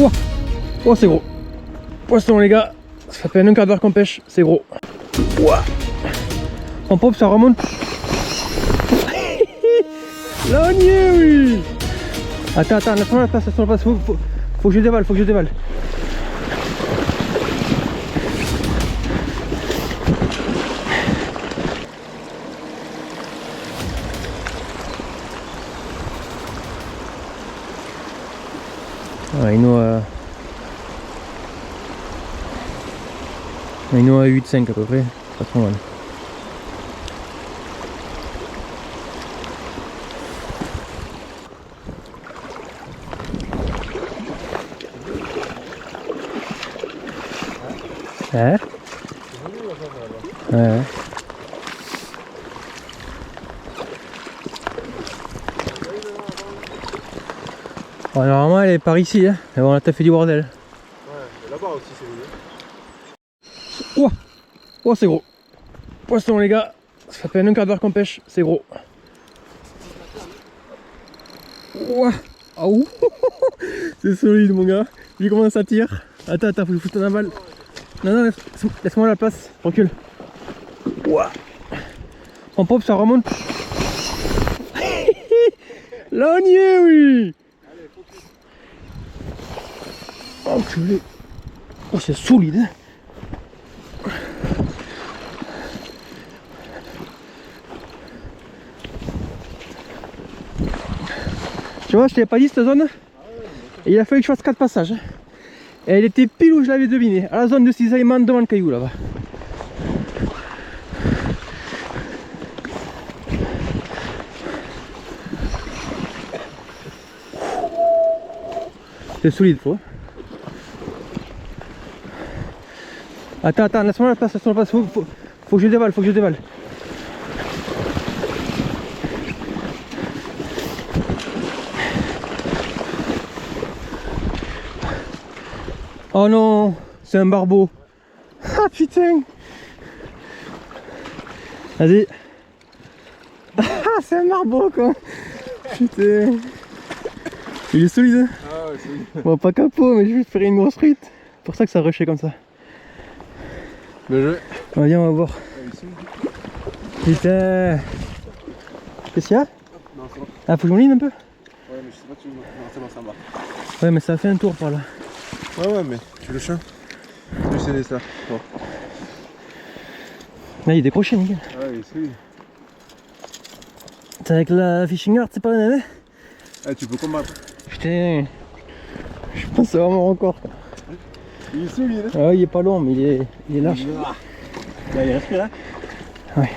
Ouah. Oh, c'est gros. Poisson, les gars. Ça fait un quart d'heure qu'on pêche, c'est gros. Ouah. On pop, ça remonte. Là, on y est, oui. Attends, laisse-moi la place, faut que je dévale, Ouais, il nous a 8,5 à peu près, pas trop mal. Hein? Ouais. Alors, normalement elle est par ici, hein. Mais bon, on a fait du bordel. Ouais, là-bas aussi c'est mieux. Ouah. Oh, c'est gros. Poisson, les gars. Ça fait un quart d'heure qu'on pêche, c'est gros. Ouah. Ah, ouh. C'est solide, mon gars. Vu comment ça tire. Attends, faut que je foute un balle. Non, laisse-moi la place. Recule. Ouah. On pop, ça remonte. Là, on y est, oui. Enculé. Oh, c'est solide, hein. Tu vois, je t'avais pas dit cette zone. Et il a fallu que je fasse 4 passages. Et elle était pile où je l'avais deviné, à la zone de cisaillement devant le caillou là-bas. C'est solide, faut. Attends, laisse-moi la place, faut que je dévale, Oh non, c'est un barbeau. Ah putain. Vas-y. Ah, c'est un barbeau quoi. Putain. Il est solide, hein. Ah ouais, solide. Bon, pas capot, mais je vais faire une grosse truite. C'est pour ça que ça rushait comme ça. Bien joué. Bon, viens, on va voir. Putain. Qu'est-ce qu'il y a? Non, c'est bon. Ah, faut que je m'enligne un peu? Ouais, mais je sais pas, tu veux. Non, c'est bon, ça va. Ouais, mais ça a fait un tour par là. Ouais, mais tu veux le chien? Tu sais les ça. Bon. Là, il est décroché, nickel. Ah, il est solide. T'es avec la fishing art, c'est pas la navette? Ah, tu peux combattre. Putain. Je pense que c'est vraiment encore. Il est solide, hein. Ah ouais, il est pas long, mais il est large. Là, il respire, hein. Ouais.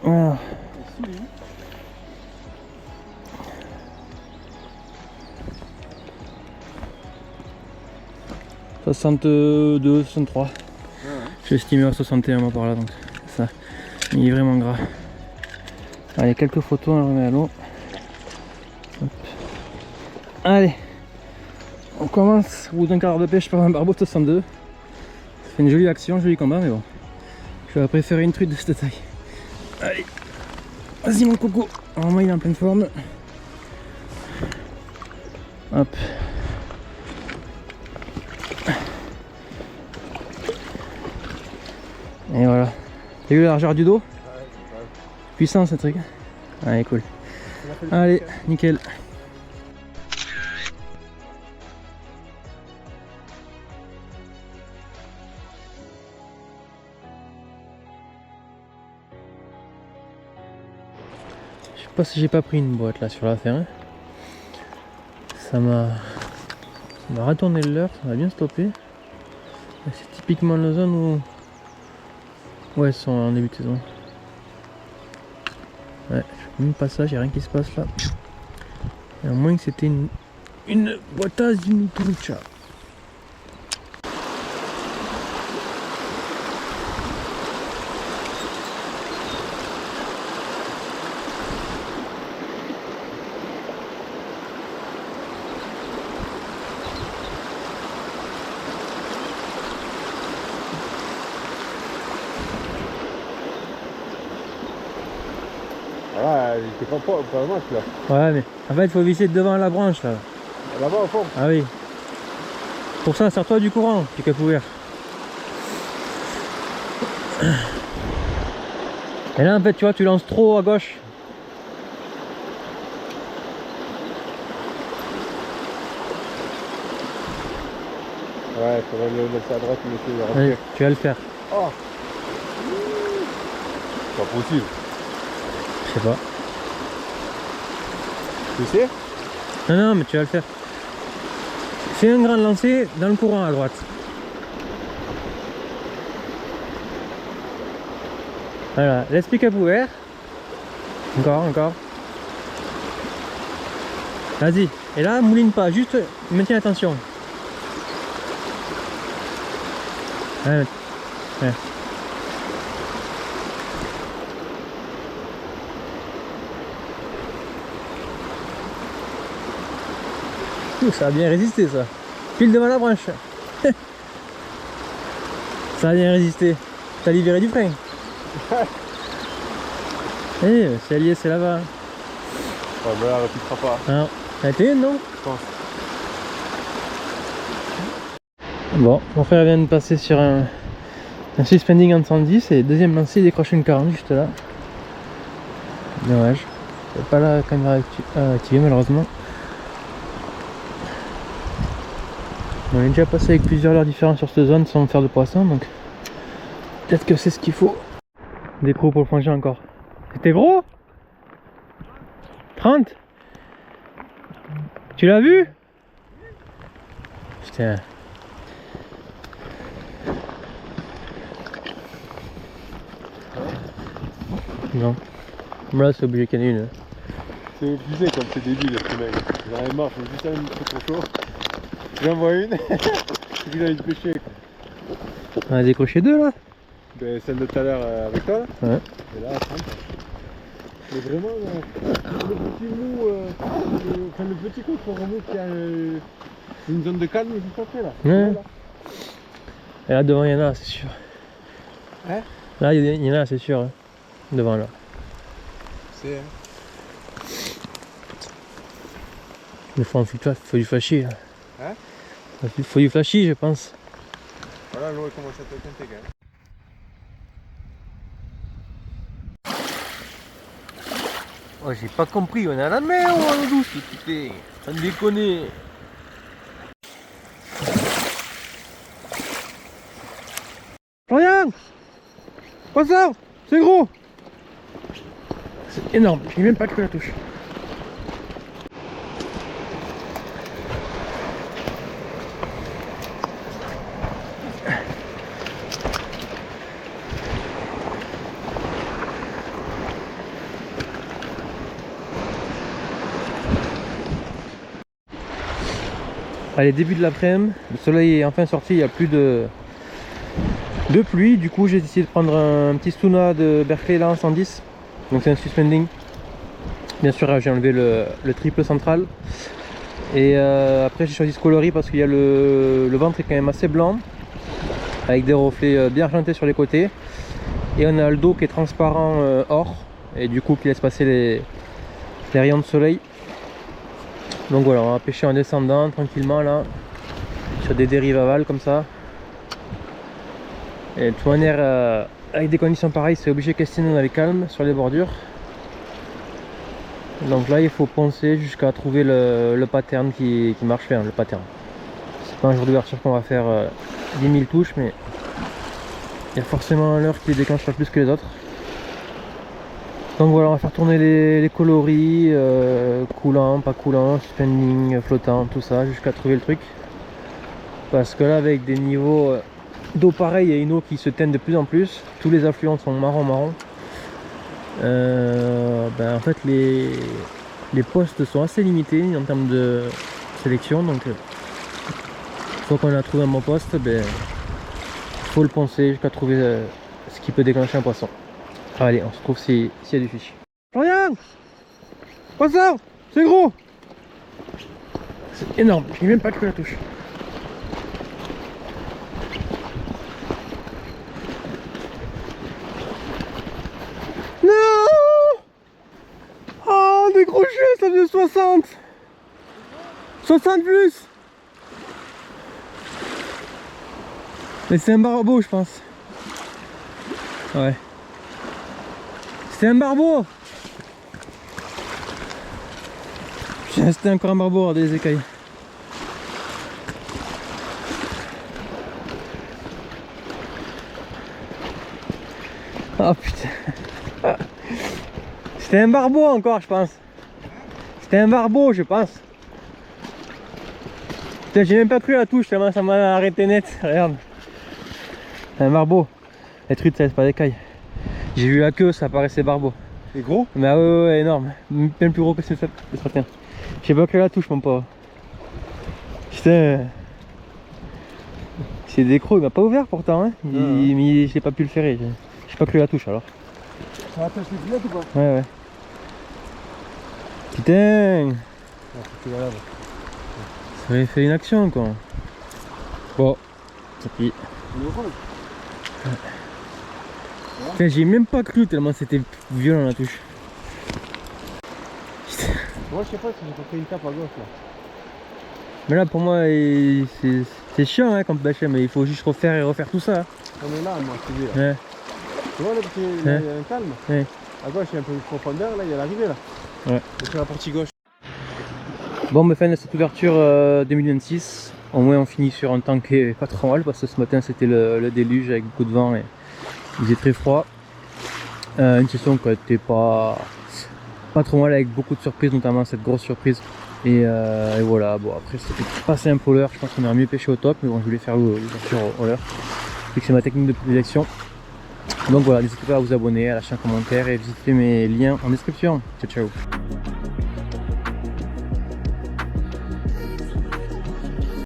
Voilà. Il est solide. « 62, 63. Ouais. J'ai estimé à 61 moi par là, donc ça. Il est vraiment gras. Allez, quelques photos, on le remet à l'eau. Hop. Allez, on commence au bout d'un quart d'heure de pêche par un barbeau de 62. Ça fait une jolie action, joli combat, mais bon. Je vais préférer une truite de cette taille. Allez, vas-y mon coco. Normalement il est en pleine forme. Hop. Et voilà. T'as vu la largeur du dos? Puissant ce truc. Allez, cool. Allez, nickel. Je sais pas si j'ai pas pris une boîte là sur la fin. Ça m'a retourné le leurre, ça m'a bien stoppé. C'est typiquement la zone où... Ouais, ils sont en début de saison. Ouais, même passage, il n'y a rien qui se passe là. Et à moins que c'était une boîte d'une trucha. Ah, il était pas mal là. Ouais, mais en fait, il faut visser devant la branche là. Là-bas au fond. Ah oui. Pour ça, sers-toi du courant, pick-up ouvert. Et là, en fait, tu vois, tu lances trop à gauche. Ouais, il faudrait le laisser à droite, le laisser à Allez, droite. tu vas le faire. Oh. C'est pas possible. Je sais pas. Tu sais? Non, non, mais tu vas le faire. Fais un grand lancer dans le courant à droite. Voilà, laisse pick-up ouvert. Encore, encore. Vas-y. Et là, mouline pas, juste maintiens la tension. Ouais. Ouais. Ouh, ça a bien résisté ça. Pile devant la branche. Ça a bien résisté. T'as libéré du frein. Eh, c'est allié, c'est là-bas. Ouais, mais là, elle répliquera pas. Non. Ça a été une, non? Je pense. Bon, mon frère vient de passer sur un suspending en 110 et deuxième lancé, il décroche une 40 juste là. Dommage. C'est pas la caméra activée malheureusement. On est déjà passé avec plusieurs leurres différents sur cette zone sans faire de poisson, donc peut-être que c'est ce qu'il faut. Des crocs pour le frangin encore. C'était gros? 30? Tu l'as vu? Putain. Non. Là c'est obligé qu'il y en ait une. C'est épuisé comme c'est débile ce mec. J'en ai marre, je me dis ça, une trop chaud. J'en vois une. Il a une pêcher. On a décroché deux là? Ben, celle de tout à l'heure avec toi là. Ouais. Et là, 30. Mais vraiment, le petit mou, le petit coup qu'on remonte, il y a une zone de calme juste après là. Ouais. Là. Et là devant il y en a, c'est sûr. Hein? Là il y en a, c'est sûr. Hein. Devant là. C'est. Il faut du flashy là. Hein? Il faut du flashy je pense. Voilà, l'eau commence à te teinter quand même. Oh j'ai pas compris, on est à la mer ou à l'eau douce, putain. On déconne. Florian! Poisson! C'est gros! C'est énorme, j'ai même pas cru la touche. Allez, début de l'après-midi, le soleil est enfin sorti, il n'y a plus de pluie. Du coup, j'ai décidé de prendre un petit Stuna de Berkeley là en 110. Donc c'est un suspending. Bien sûr, j'ai enlevé le triple central. Et après, j'ai choisi ce coloris parce qu'il y a le ventre est quand même assez blanc, avec des reflets bien argentés sur les côtés. Et on a le dos qui est transparent or, et du coup qui laisse passer les rayons de soleil. Donc voilà, on va pêcher en descendant tranquillement là, sur des dérives aval comme ça. Et de toute manière, avec des conditions pareilles, c'est obligé de questionner dans les calmes sur les bordures. Donc là, il faut poncer jusqu'à trouver le pattern qui marche bien, le pattern. C'est pas un jour d'ouverture qu'on va faire 10 000 touches, mais il y a forcément un leurre qui les déclenchera plus que les autres. Donc voilà, on va faire tourner les coloris, coulant, pas coulant, suspending, flottant, tout ça, jusqu'à trouver le truc. Parce que là, avec des niveaux d'eau pareils, il y a une eau qui se teint de plus en plus. Tous les affluents sont marron. En fait, les postes sont assez limités en termes de sélection. Donc, une fois qu'on a trouvé un bon poste, il faut le poncer jusqu'à trouver ce qui peut déclencher un poisson. Allez, on se retrouve s'il y a du fiche. Florian! Poisson! C'est gros! C'est énorme, j'ai même pas cru la touche. Non! Oh, décroché, ça faisait 60! 60 plus. Mais c'est un barbeau je pense. Ouais. C'est un barbeau. Putain, c'était encore un barbeau, regardez les écailles. Oh putain. C'était un barbeau encore je pense. C'était un barbeau je pense. Putain, j'ai même pas cru à la touche tellement ça m'a arrêté net. Regarde. Un barbeau. Les trucs ça c'est pas des cailles. J'ai vu la queue, ça paraissait barbeau. C'est gros? Mais ah ouais, énorme. Même plus gros que ce matin. J'ai pas cru à la touche mon pauvre. Putain. C'est des crocs, il m'a pas ouvert pourtant hein. Mais j'ai pas pu le ferrer. J'ai pas cru à la touche alors. Ça attache les filettes ou pas? Ouais ouais. Putain. Ça avait fait une action quoi. Bon. Tant pis. Putain, j'ai même pas cru tellement c'était violent la touche. Moi je sais pas si j'ai pas fait une tape à gauche là. Mais là pour moi c'est chiant hein, comme bâcher, mais il faut juste refaire et refaire tout ça. Hein. On est là moi, tu dis là. Ouais. Tu vois là, il y a un calme. Ouais. À gauche il y a un peu de profondeur, là il y a l'arrivée là. Ouais. Et sur la partie gauche. Bon, mais fin de cette ouverture 2026. Au moins on finit sur un temps qui est pas trop mal parce que ce matin c'était le déluge avec beaucoup de vent et il faisait très froid. Une session qui était pas trop mal avec beaucoup de surprises, notamment cette grosse surprise. Et voilà, bon après c'était passé un peu l'heure, je pense qu'on aurait mieux pêché au top, mais bon je voulais faire l'ouverture au leurre, vu que c'est ma technique de prédilection. Donc voilà, n'hésitez pas à vous abonner, à lâcher un commentaire et visiter mes liens en description. Ciao ciao.